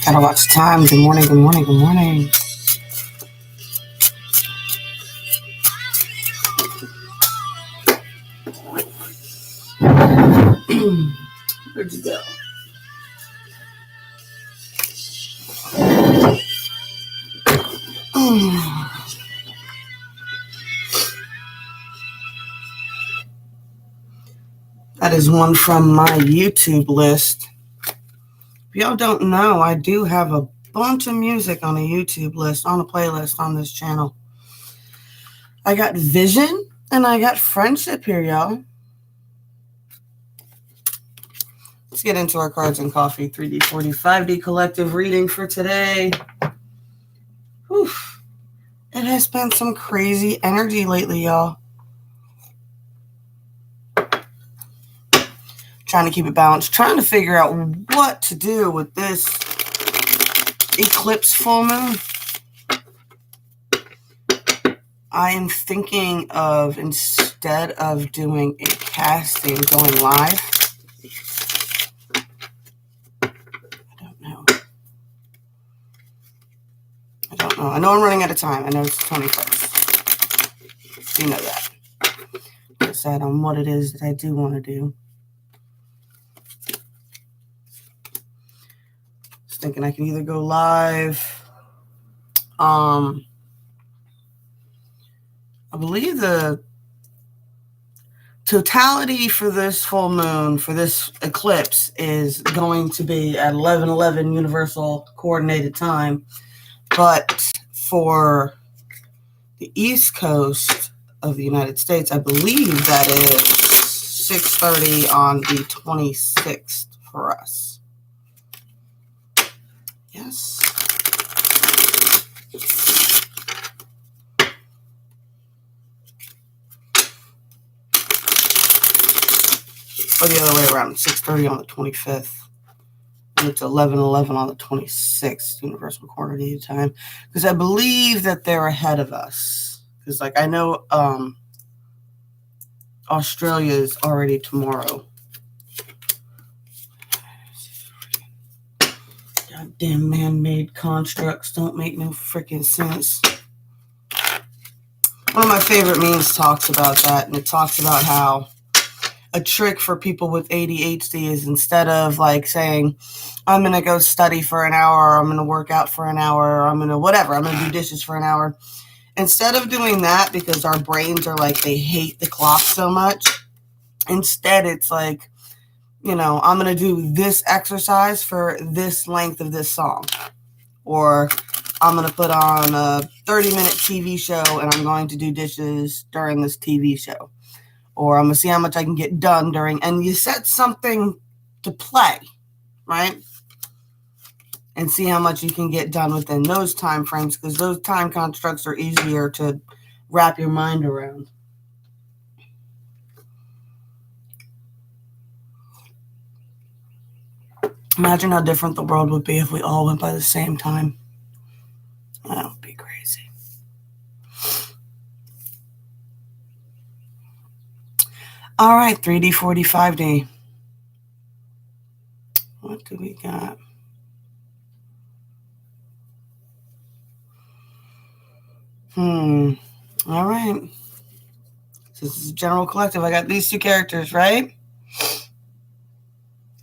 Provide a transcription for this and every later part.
Gotta watch time. Good morning, good morning, good morning. Where'd you go? That is one from my YouTube list. If y'all don't know, I do have a bunch of music on a YouTube list, on a playlist on this channel. I got Vision and I got Friendship here, y'all. Let's get into our cards and coffee 3D 45D collective reading for today. Whew. It has been some crazy energy lately, y'all. Trying to keep it balanced, trying to figure out what to do with this eclipse full moon. I am thinking of, instead of doing a casting, going live. I don't know. I know I'm running out of time. I know it's the 21st. You know that. Decide on what it is that I do want to do. Thinking I can either go live. I believe the totality for this full moon, for this eclipse, is going to be at 11:11 Universal Coordinated Time. But for the East Coast of the United States, I believe that is 6:30 on the 26th for us. Yes. Or the other way around, 6:30 on the 25th. And it's 11:11 on the 26th, Universal Coordinated Time. Because I believe that they're ahead of us. Because, like, I know Australia is already tomorrow. Goddamn man-made constructs don't make no freaking sense. One of my favorite memes talks about that, and it talks about how a trick for people with ADHD is, instead of like saying, I'm going to go study for an hour, or I'm going to work out for an hour, or I'm going to whatever, I'm going to do dishes for an hour. Instead of doing that, because our brains are like, they hate the clock so much, instead it's like, you know, I'm going to do this exercise for this length of this song. Or I'm going to put on a 30-minute TV show and I'm going to do dishes during this TV show. Or I'm going to see how much I can get done during, and you set something to play, right? And see how much you can get done within those time frames, because those time constructs are easier to wrap your mind around. Imagine how different the world would be if we all went by the same time. That would be crazy. All right, 3D 45D. What do we got? All right. So this is a general collective. I got these two characters, right?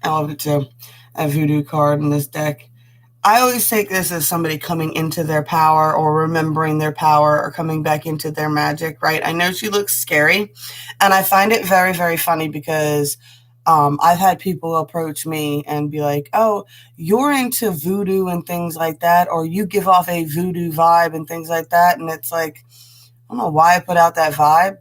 I love it too. A voodoo card in this deck. I always take this as somebody coming into their power, or remembering their power, or coming back into their magic, right? I know she looks scary, and I find it very, very funny because I've had people approach me and be like, oh, you're into voodoo and things like that, or you give off a voodoo vibe and things like that. And it's like, I don't know why I put out that vibe.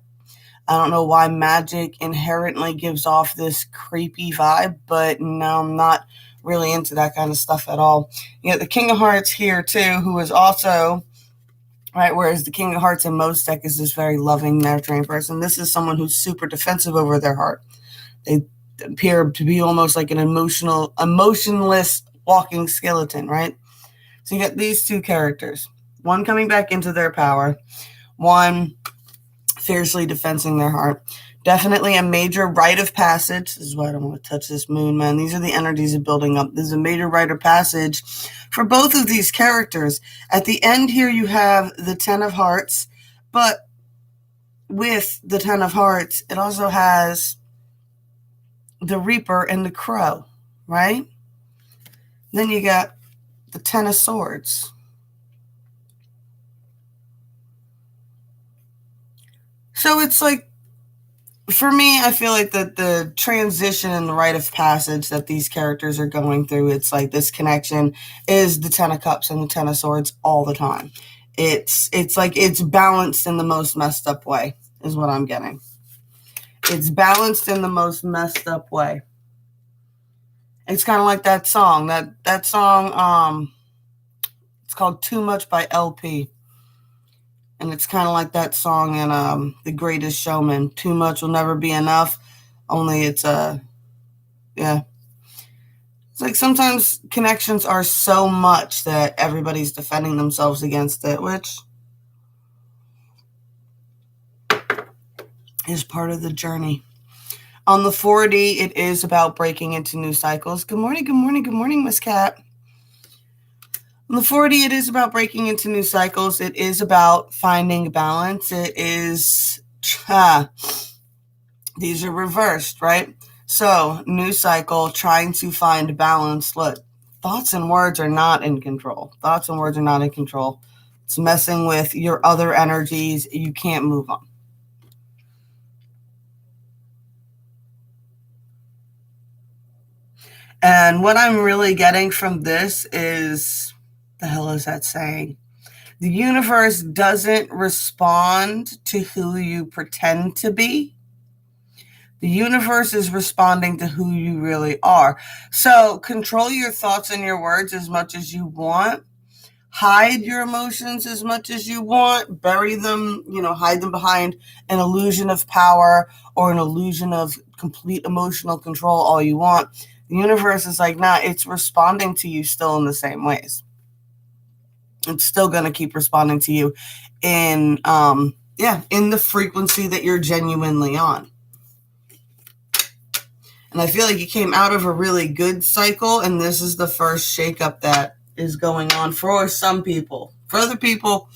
I don't know why magic inherently gives off this creepy vibe, but no, I'm not really into that kind of stuff at all. You get the King of Hearts here too, who is also, right, whereas the King of Hearts in most deck is this very loving, nurturing person. This is someone who's super defensive over their heart. They appear to be almost like an emotionless walking skeleton, right? So you get these two characters, one coming back into their power, one fiercely defending their heart. Definitely a major rite of passage. This is why I don't want to touch this moon, man. These are the energies of building up. This is a major rite of passage for both of these characters. At the end here, you have the Ten of Hearts, but with the Ten of Hearts, it also has the Reaper and the Crow, right? Then you got the Ten of Swords. So it's like, for me, I feel like that the transition and the rite of passage that these characters are going through, it's like this connection is the Ten of Cups and the Ten of Swords all the time. It's like it's balanced in the most messed up way, is what I'm getting. It's balanced in the most messed up way. It's kind of like that song. That song, it's called Too Much by LP. And it's kind of like that song in The Greatest Showman. Too much will never be enough. Only it's yeah. It's like sometimes connections are so much that everybody's defending themselves against it, which is part of the journey. On the 4D, it is about breaking into new cycles. Good morning, Miss Cat. On the 4D, it is about breaking into new cycles. It is about finding balance. It is, these are reversed, right? So, new cycle, trying to find balance. Look, thoughts and words are not in control. Thoughts and words are not in control. It's messing with your other energies. You can't move on. And what I'm really getting from this is, the hell is that saying? The universe doesn't respond to who you pretend to be. The universe is responding to who you really are. So control your thoughts and your words as much as you want. Hide your emotions as much as you want. Bury them, hide them behind an illusion of power or an illusion of complete emotional control all you want. The universe is like, nah, it's responding to you still in the same ways. It's still going to keep responding to you in the frequency that you're genuinely on. And I feel like you came out of a really good cycle, and this is the first shakeup that is going on for some people. For other people,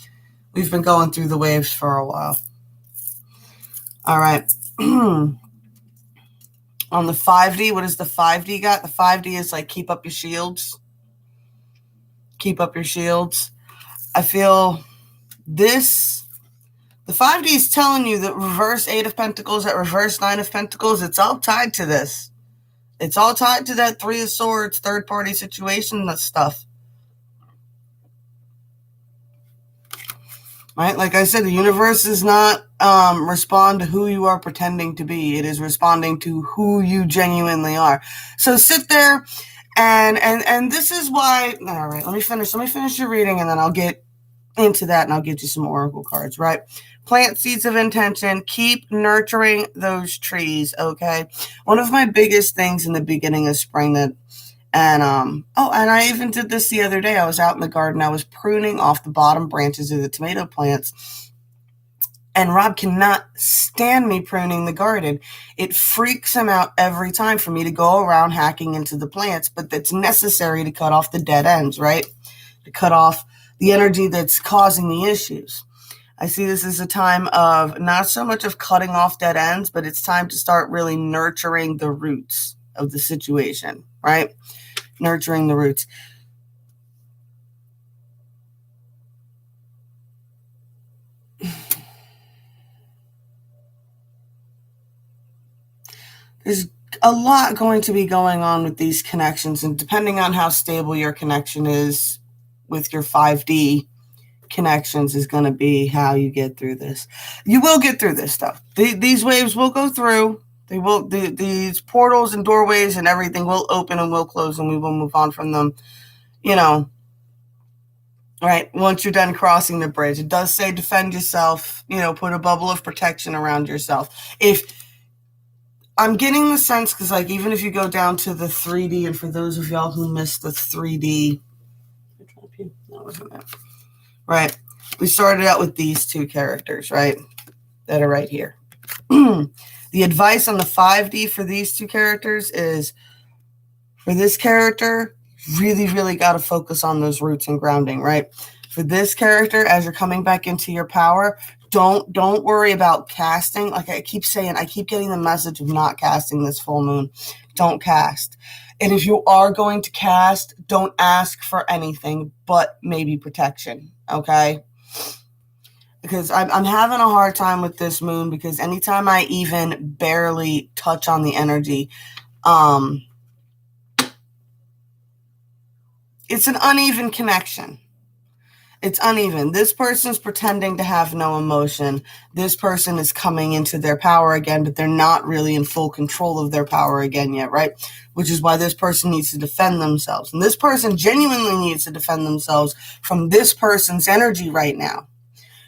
we've been going through the waves for a while. All right. On the 5D, what does the 5D got? The 5D is like, keep up your shields. Keep up your shields. I feel this, the 5D is telling you that reverse 8 of Pentacles, that reverse 9 of Pentacles, it's all tied to this. It's all tied to that 3 of Swords, third-party situation, that stuff. Right? Like I said, the universe does not respond to who you are pretending to be. It is responding to who you genuinely are. So sit there, and this is why. All right, let me finish your reading, and then I'll get into that, and I'll get you some oracle cards. Right? Plant seeds of intention. Keep nurturing those trees. Okay. One of my biggest things in the beginning of spring and I even did this the other day. I was out in the garden. I was pruning off the bottom branches of the tomato plants. And Rob cannot stand me pruning the garden. It freaks him out every time for me to go around hacking into the plants, but that's necessary to cut off the dead ends, right? To cut off the energy that's causing the issues. I see this as a time of not so much of cutting off dead ends, but it's time to start really nurturing the roots of the situation, right? Nurturing the roots. There's a lot going to be going on with these connections, and depending on how stable your connection is with your 5D, connections is going to be how you get through this. You will get through this stuff. These waves will go through. They will. These portals and doorways and everything will open and will close, and we will move on from them. You know, right? Once you're done crossing the bridge, it does say defend yourself. You know, put a bubble of protection around yourself. If I'm getting the sense, because like even if you go down to the 3D, and for those of y'all who missed the 3D, that wasn't it. Right. We started out with these two characters, right? That are right here. The advice on the 5D for these two characters is, for this character, really, really got to focus on those roots and grounding, right? For this character, as you're coming back into your power, don't worry about casting. Like I keep saying, I keep getting the message of not casting this full moon. Don't cast. And if you are going to cast, don't ask for anything but maybe protection, okay? Because I'm having a hard time with this moon, because anytime I even barely touch on the energy, it's an uneven connection. It's uneven. This person's pretending to have no emotion. This person is coming into their power again, but they're not really in full control of their power again yet, right? Which is why this person needs to defend themselves. And this person genuinely needs to defend themselves from this person's energy right now,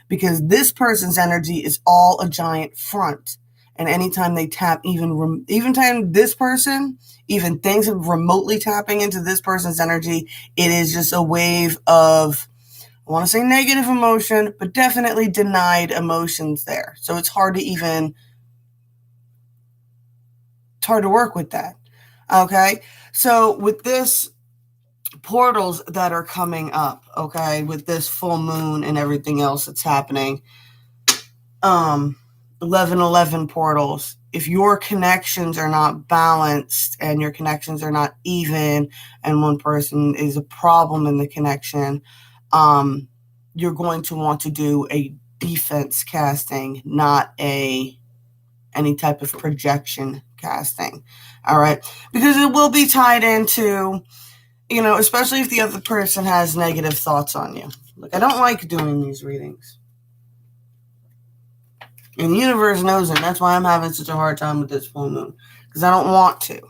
because this person's energy is all a giant front. And anytime they tap, even time this person even thinks of remotely tapping into this person's energy, it is just a wave of, I want to say negative emotion, but definitely denied emotions there. So it's hard to work with that. Okay. So with this portals that are coming up, okay, with this full moon and everything else that's happening, 1111 portals, if your connections are not balanced and your connections are not even, and one person is a problem in the connection, you're going to want to do a defense casting, not any type of projection casting. All right. Because it will be tied into, you know, especially if the other person has negative thoughts on you. Look, I don't like doing these readings. And the universe knows it. That's why I'm having such a hard time with this full moon. Because I don't want to.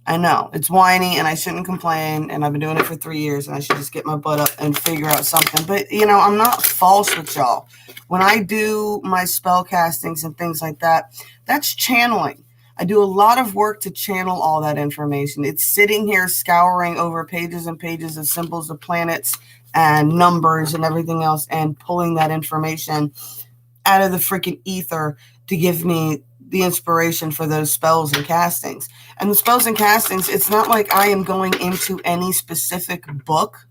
I know. It's whiny and I shouldn't complain. And I've been doing it for 3 years. And I should just get my butt up and figure out something. But, you know, I'm not false with y'all. When I do my spell castings and things like that, that's channeling. I do a lot of work to channel all that information. It's sitting here scouring over pages and pages of symbols of planets and numbers and everything else and pulling that information out of the freaking ether to give me the inspiration for those spells and castings. And the spells and castings, it's not like I am going into any specific book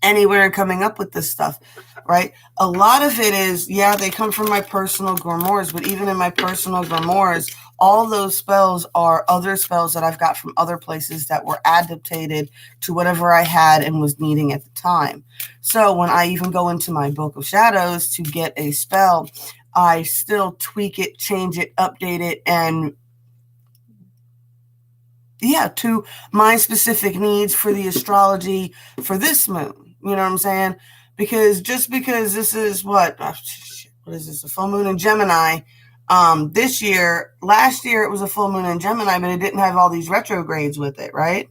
anywhere and coming up with this stuff, right? A lot of it is, yeah, they come from my personal grimoires, but even in my personal grimoires, all those spells are other spells that I've got from other places that were adapted to whatever I had and was needing at the time. So when I even go into my Book of Shadows to get a spell, I still tweak it, change it, update it, and yeah, to my specific needs for the astrology for this moon. You know what I'm saying? Because just because this is what is this, a full moon in Gemini this year, last year it was a full moon in Gemini, but it didn't have all these retrogrades with it, right?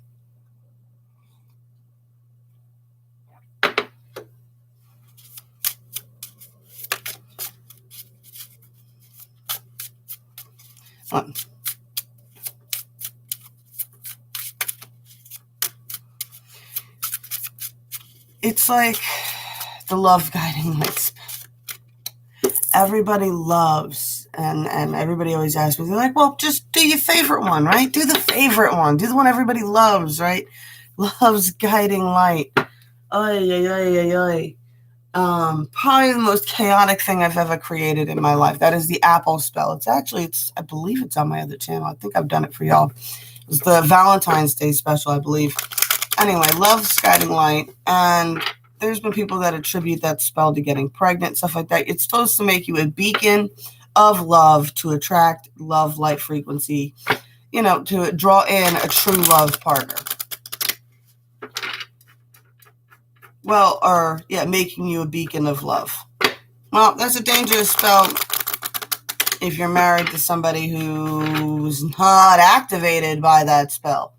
It's like the love guiding lights. Everybody loves, and everybody always asks me, they're like, well, just do your favorite one, right? Do the favorite one. Do the one everybody loves, right? Love's guiding light. Probably the most chaotic thing I've ever created in my life. That is the apple spell. I believe it's on my other channel. I think I've done it for y'all. It was the Valentine's Day special, I believe. Anyway, Love's guiding light. And there's been people that attribute that spell to getting pregnant, stuff like that. It's supposed to make you a beacon of love to attract love light frequency, you know, to draw in a true love partner. Well, making you a beacon of love. Well, that's a dangerous spell if you're married to somebody who's not activated by that spell.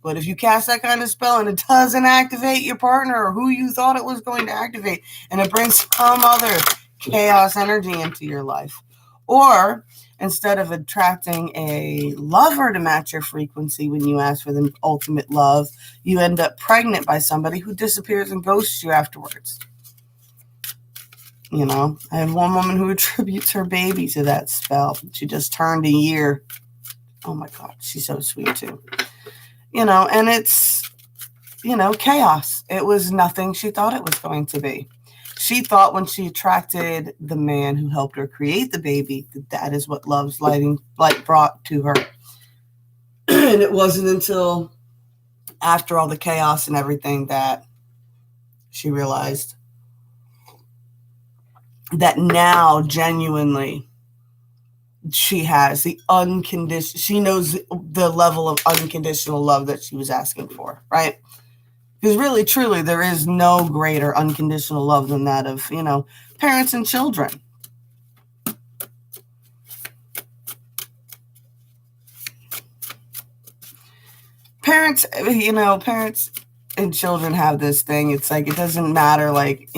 But if you cast that kind of spell and it doesn't activate your partner or who you thought it was going to activate, and it brings some other chaos energy into your life, or instead of attracting a lover to match your frequency when you ask for the ultimate love, you end up pregnant by somebody who disappears and ghosts you afterwards. You know, I have one woman who attributes her baby to that spell. She just turned a year. Oh my God, she's so sweet too. You know, and it's, you know, chaos. It was nothing she thought it was going to be. She thought when she attracted the man who helped her create the baby, that is what love's light brought to her. And it wasn't until after all the chaos and everything that she realized that now genuinely she has the unconditional, she knows the level of unconditional love that she was asking for, right? Because really, truly, there is no greater unconditional love than that of, you know, parents and children. Parents, you know, parents and children have this thing. It's like, it doesn't matter, like,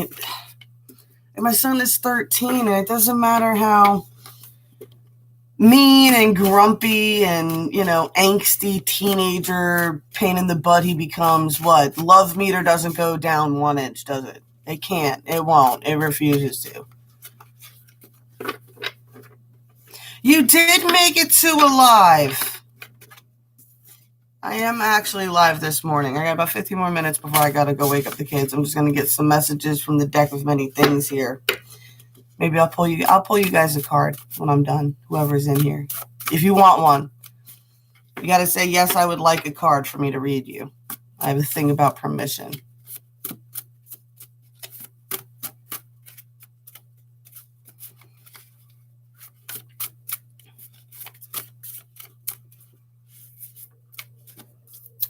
my son is 13, and it doesn't matter how mean and grumpy and, you know, angsty teenager pain in the butt he becomes, what? Love meter doesn't go down 1 inch, does it? It can't. It won't. It refuses to. You did make it to alive. I am actually live this morning. I got about 50 more minutes before I got to go wake up the kids. I'm just going to get some messages from the deck of many things here. Maybe I'll pull you guys a card when I'm done, whoever's in here. If you want one, you got to say, yes, I would like a card for me to read you. I have a thing about permission.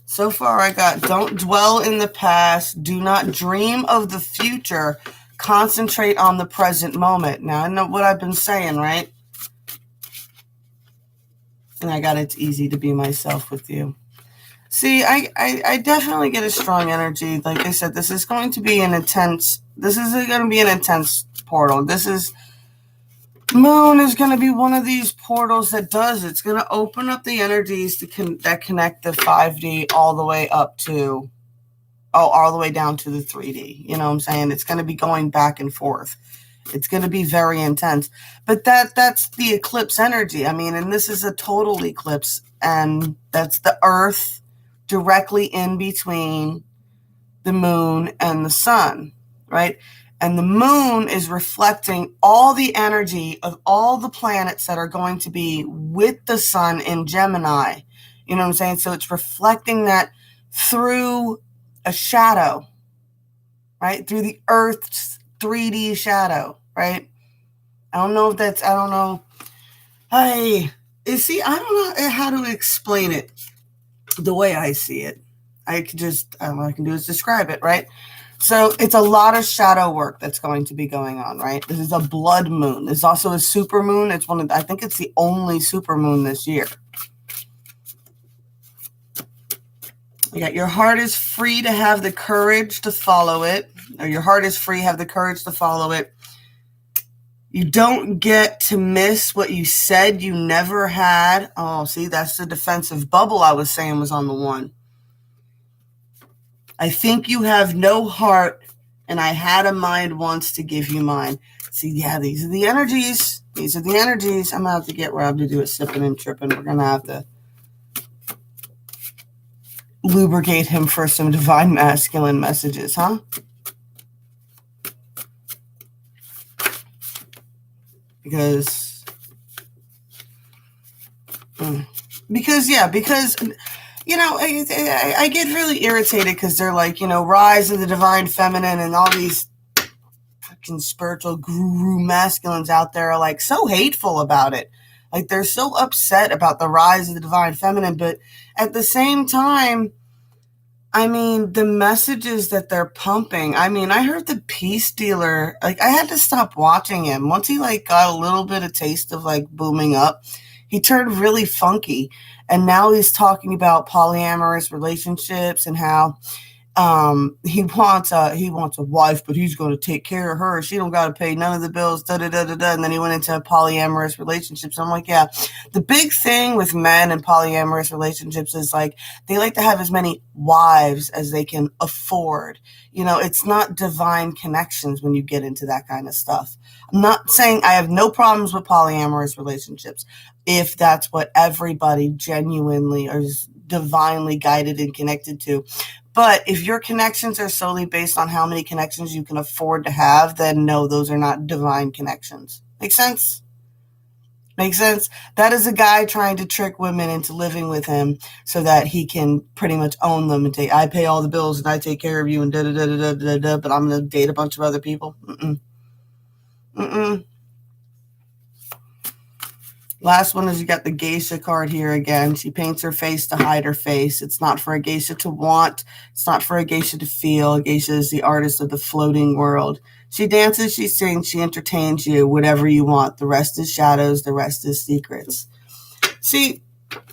So far I got, don't dwell in the past, do not dream of the future, concentrate on the present moment. Now, I know what I've been saying, right? And I got, it's easy to be myself with you. See, I definitely get a strong energy. Like I said, this is going to be an intense portal. Moon is going to be one of these portals that does. It's going to open up the energies that connect the 5D all the way down to the 3D. You know what I'm saying? It's going to be going back and forth. It's going to be very intense. But that's the eclipse energy. I mean, and this is a total eclipse, and that's the Earth directly in between the moon and the sun, right? And the moon is reflecting all the energy of all the planets that are going to be with the sun in Gemini. You know what I'm saying? So it's reflecting that through a shadow, right? Through the Earth's 3D shadow, right? I don't know. I don't know how to explain it the way I see it. All I can do is describe it, right? So it's a lot of shadow work that's going to be going on, right? This is a blood moon. There's also a super moon. I think it's the only super moon this year. You got your heart is free to have the courage to follow it. Or your heart is free, have the courage to follow it. You don't get to miss what you said you never had. Oh, see, that's the defensive bubble I was saying was on the 1. I think you have no heart, and I had a mind once to give you mine. See, yeah, these are the energies. I'm going to have to get Rob to do a sipping and tripping. We're going to have to lubricate him for some divine masculine messages, huh? Because you know, I get really irritated because they're like, you know, rise of the divine feminine, and all these fucking spiritual guru masculines out there are like so hateful about it. Like, they're so upset about the rise of the divine feminine, but at the same time, I mean, the messages that they're pumping. I mean, I heard the Peace Dealer, like, I had to stop watching him. Once he, like, got a little bit of taste of, like, booming up, he turned really funky. And now he's talking about polyamorous relationships and how he wants a wife, but he's going to take care of her. She don't got to pay none of the bills, da da da da da. And then he went into polyamorous relationships. I'm like, yeah, the big thing with men and polyamorous relationships is like they like to have as many wives as they can afford. You know, it's not divine connections when you get into that kind of stuff. I'm not saying I have no problems with polyamorous relationships if that's what everybody genuinely is divinely guided and connected to. But if your connections are solely based on how many connections you can afford to have, then no, those are not divine connections. Make sense? Makes sense? That is a guy trying to trick women into living with him so that he can pretty much own them and say, I pay all the bills and I take care of you and da-da-da-da-da-da, but I'm going to date a bunch of other people. Last one is you got the geisha card here again. She paints her face to hide her face. It's not for a geisha to want. It's not for a geisha to feel. A geisha is the artist of the floating world. She dances, she sings, she entertains you, whatever you want. The rest is shadows. The rest is secrets. See,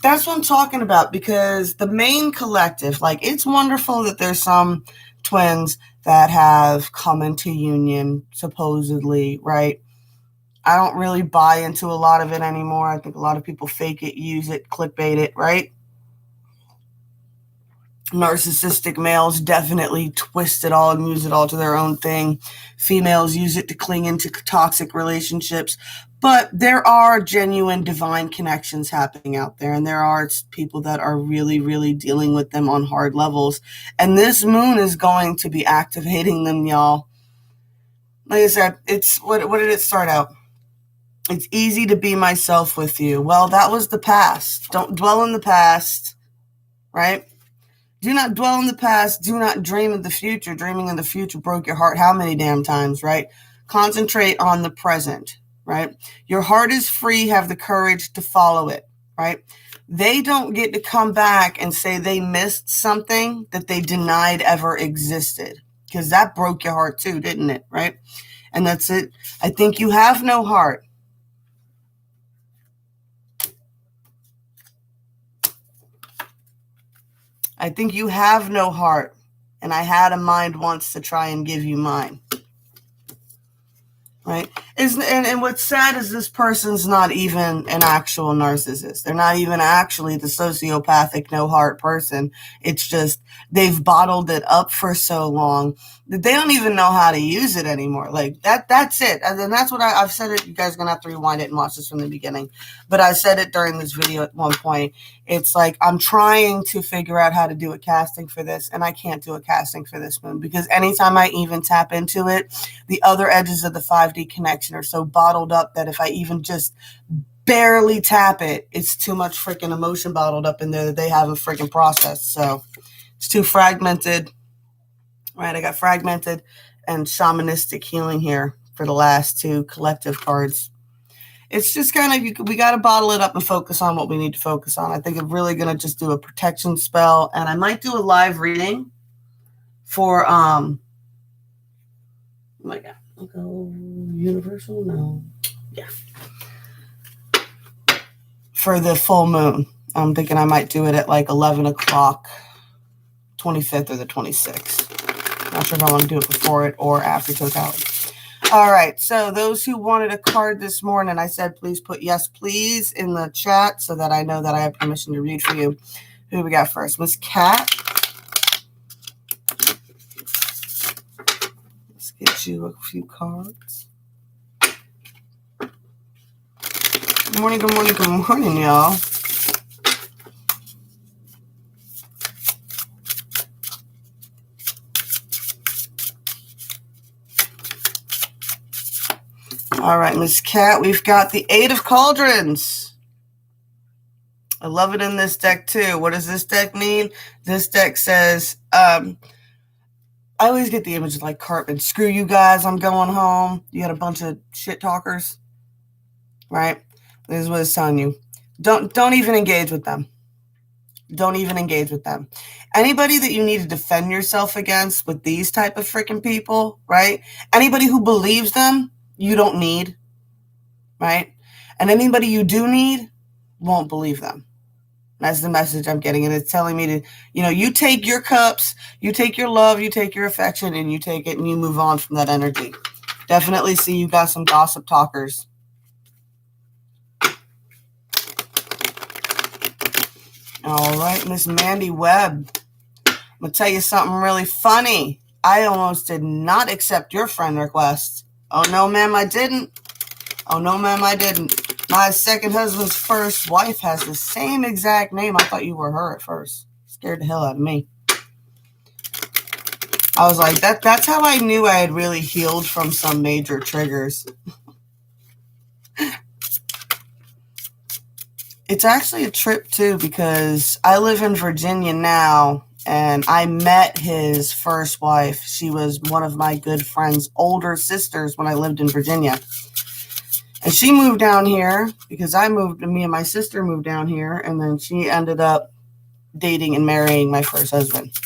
that's what I'm talking about, because the main collective, like, it's wonderful that there's some twins that have come into union, supposedly, right? I don't really buy into a lot of it anymore. I think a lot of people fake it, use it, clickbait it, right? Narcissistic males definitely twist it all and use it all to their own thing. Females use it to cling into toxic relationships. But there are genuine divine connections happening out there, and there are people that are really, really dealing with them on hard levels. And this moon is going to be activating them, y'all. Like I said, it's what did it start out? It's easy to be myself with you. Well, that was the past. Don't dwell in the past, right? Do not dwell in the past. Do not dream of the future. Dreaming of the future broke your heart how many damn times, right? Concentrate on the present, right? Your heart is free. Have the courage to follow it, right? They don't get to come back and say they missed something that they denied ever existed, because that broke your heart too, didn't it, right? And that's it. I think you have no heart. I think you have no heart, and I had a mind once to try and give you mine. Right? And what's sad is this person's not even an actual narcissist. They're not even actually the sociopathic, no heart person. It's just they've bottled it up for so long that they don't even know how to use it anymore. Like that's it. And that's what I've said it. You guys are going to have to rewind it and watch this from the beginning. But I said it during this video at one point. It's like I'm trying to figure out how to do a casting for this, and I can't do a casting for this moon, because anytime I even tap into it, the other edges of the 5D connection are so bottled up that if I even just barely tap it, it's too much freaking emotion bottled up in there that they haven't freaking processed. So it's too fragmented, right? I got fragmented and shamanistic healing here for the last two collective cards. It's just kind of, we got to bottle it up and focus on what we need to focus on. I think I'm really going to just do a protection spell, and I might do a live reading for, oh my God, I'll go universal, no, yeah. For the full moon. I'm thinking I might do it at like 11 o'clock, 25th or the 26th. Not sure if I want to do it before it or after totality. All right, so those who wanted a card this morning, I said please put yes, please in the chat so that I know that I have permission to read for you. Who do we got first? Miss Cat. Let's get you a few cards. Good morning, good morning, good morning, y'all. All right, Miss Cat, we've got the Eight of Cauldrons. I love it in this deck, too. What does this deck mean? This deck says, I always get the image of like Cartman. Screw you guys, I'm going home. You got a bunch of shit talkers, right? This is what it's telling you. Don't even engage with them. Don't even engage with them. Anybody that you need to defend yourself against with these type of freaking people, right? Anybody who believes them, you don't need, right? And anybody you do need won't believe them. That's the message I'm getting. And it's telling me to, you take your cups, you take your love, you take your affection, and you take it and you move on from that energy. Definitely see you got some gossip talkers. All right, Miss Mandy Webb. I'm going to tell you something really funny. I almost did not accept your friend request. Oh, no, ma'am, I didn't. Oh, no, ma'am, I didn't. My second husband's first wife has the same exact name. I thought you were her at first. Scared the hell out of me. I was like, that's how I knew I had really healed from some major triggers. It's actually a trip, too, because I live in Virginia now, and I met his first wife. She was one of my good friend's older sisters when I lived in Virginia. And she moved down here because me and my sister moved down here, and then she ended up dating and marrying my first husband.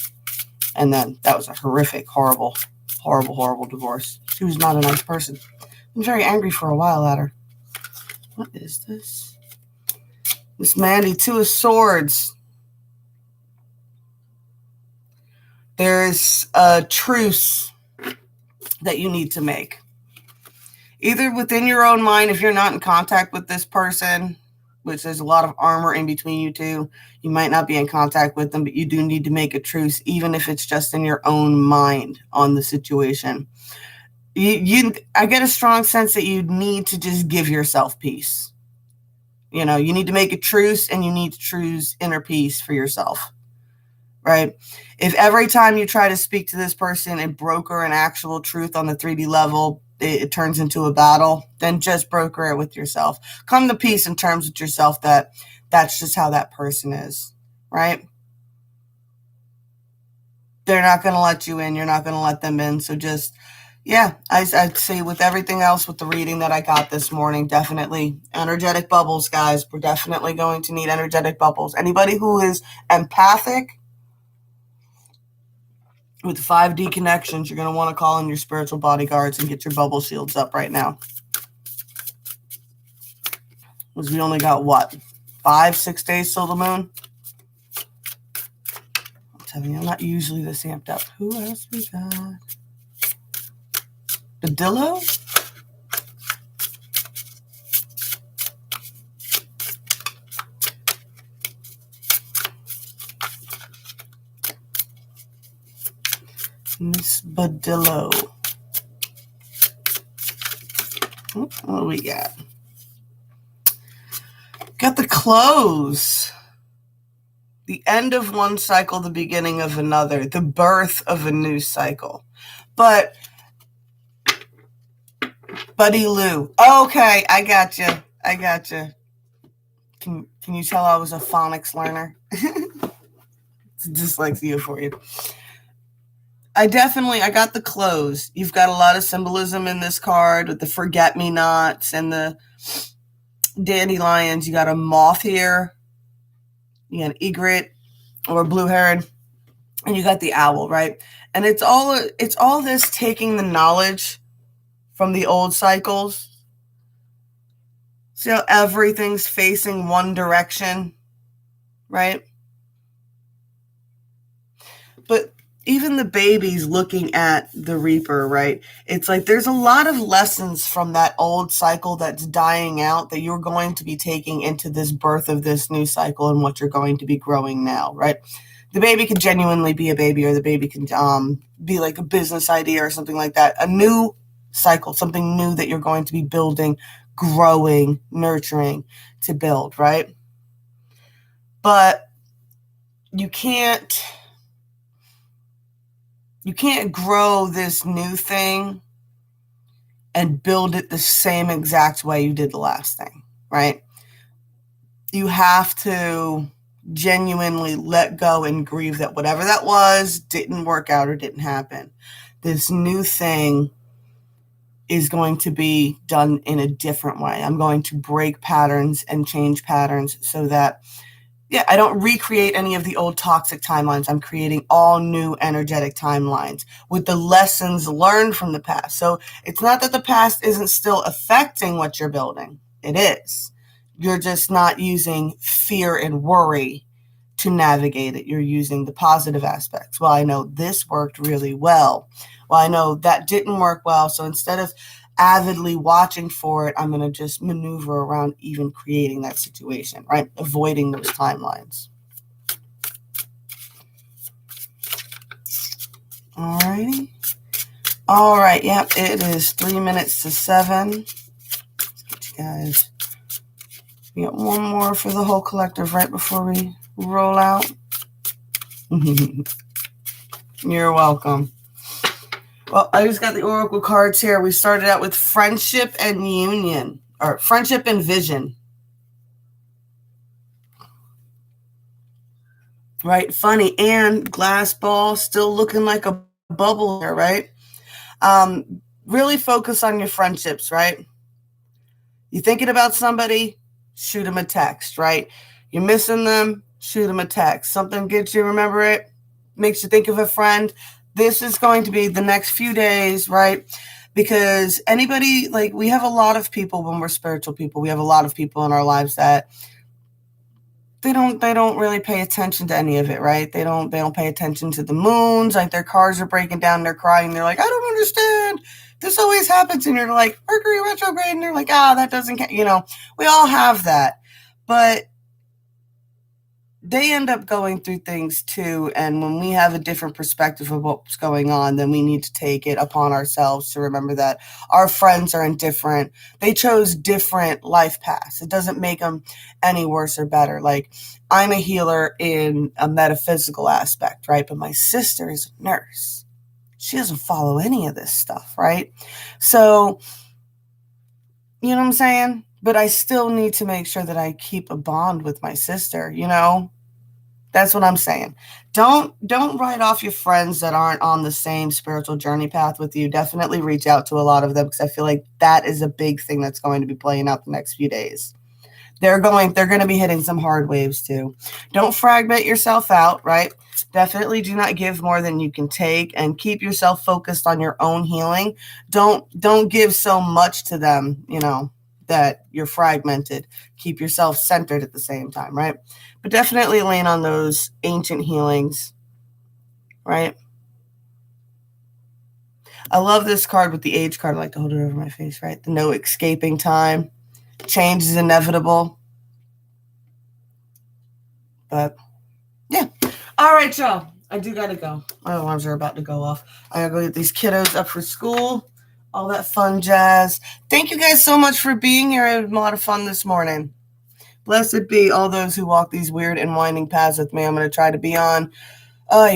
And then that was a horrific, horrible, horrible, horrible divorce. She was not a nice person. I'm very angry for a while at her. What is this? Miss Mandy, Two of Swords. There's a truce that you need to make. Either within your own mind, if you're not in contact with this person, which there's a lot of armor in between you two, you might not be in contact with them, but you do need to make a truce, even if it's just in your own mind on the situation. I get a strong sense that you need to just give yourself peace. You need to make a truce, and you need to choose inner peace for yourself, right? If every time you try to speak to this person and broker an actual truth on the 3D level, it turns into a battle, then just broker it with yourself. Come to peace in terms with yourself that that's just how that person is, right? They're not going to let you in. You're not going to let them in. So just, I'd say with everything else with the reading that I got this morning, definitely energetic bubbles, guys. We're definitely going to need energetic bubbles. Anybody who is empathic, with the 5D connections, you're going to want to call in your spiritual bodyguards and get your bubble shields up right now. Because we only got, 5-6 days till the moon? I'm telling you, I'm not usually this amped up. Who else we got? Badillo? Miss Badillo. What do we got? Got the close. The end of one cycle, the beginning of another. The birth of a new cycle. But, Buddy Lou. Okay, I got you. Can you tell I was a phonics learner? It's dyslexia for you. I got the close. You've got a lot of symbolism in this card with the forget-me-nots and the dandelions. You got a moth here. You got an egret or a blue heron. And you got the owl, right? And it's all this taking the knowledge from the old cycles. See how everything's facing one direction, right? But even the babies looking at the Reaper, right? It's like there's a lot of lessons from that old cycle that's dying out that you're going to be taking into this birth of this new cycle and what you're going to be growing now, right? The baby can genuinely be a baby, or the baby can be like a business idea or something like that. A new cycle, something new that you're going to be building, growing, nurturing to build, right? But you can't grow this new thing and build it the same exact way you did the last thing, right? You have to genuinely let go and grieve that whatever that was didn't work out or didn't happen. This new thing is going to be done in a different way. I'm going to break patterns and change patterns so that Yeah, I don't recreate any of the old toxic timelines. I'm creating all new energetic timelines with the lessons learned from the past. So it's not that the past isn't still affecting what you're building. It is. You're just not using fear and worry to navigate it. You're using the positive aspects. Well, I know this worked really well. Well, I know that didn't work well. So instead of avidly watching for it, I'm going to just maneuver around even creating that situation, right? Avoiding those timelines. Alrighty. All right. Yep. It is 3 minutes to 7. Let's get you guys. We got one more for the whole collective right before we roll out. You're welcome. Well, I just got the oracle cards here. We started out with friendship and union, or friendship and vision. Right? Funny. And glass ball still looking like a bubble here, right? Really focus on your friendships, right? You thinking about somebody, shoot them a text, right? You're missing them, shoot them a text. Something gets you, remember it, makes you think of a friend. This is going to be the next few days, right? Because anybody, like, we have a lot of people when we're spiritual people. We have a lot of people in our lives that they don't really pay attention to any of it, right? They don't pay attention to the moons. Like, their cars are breaking down, they're crying, they're like, I don't understand. This always happens. And you're like, Mercury retrograde, and they're like, that doesn't count. We all have that. But they end up going through things too. And when we have a different perspective of what's going on, then we need to take it upon ourselves to remember that our friends are indifferent. They chose different life paths. It doesn't make them any worse or better. Like, I'm a healer in a metaphysical aspect, right? But my sister is a nurse. She doesn't follow any of this stuff, right? So, you know what I'm saying? But I still need to make sure that I keep a bond with my sister, That's what I'm saying. Don't write off your friends that aren't on the same spiritual journey path with you. Definitely reach out to a lot of them, because I feel like that is a big thing that's going to be playing out the next few days. They're going to be hitting some hard waves too. Don't fragment yourself out, right? Definitely do not give more than you can take, and keep yourself focused on your own healing. Don't give so much to them, that you're fragmented. Keep yourself centered at the same time, right? But definitely lean on those ancient healings, right? I love this card with the age card. I like to hold it over my face, right? The no escaping time. Change is inevitable. But, yeah. All right, y'all. I do got to go. My alarms are about to go off. I got to go get these kiddos up for school. All that fun jazz. Thank you guys so much for being here. I had a lot of fun this morning. Blessed be all those who walk these weird and winding paths with me. I'm going to try to be on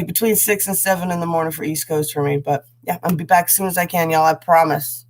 between 6 and 7 in the morning for East Coast for me. But, yeah, I'm going to be back as soon as I can, y'all. I promise.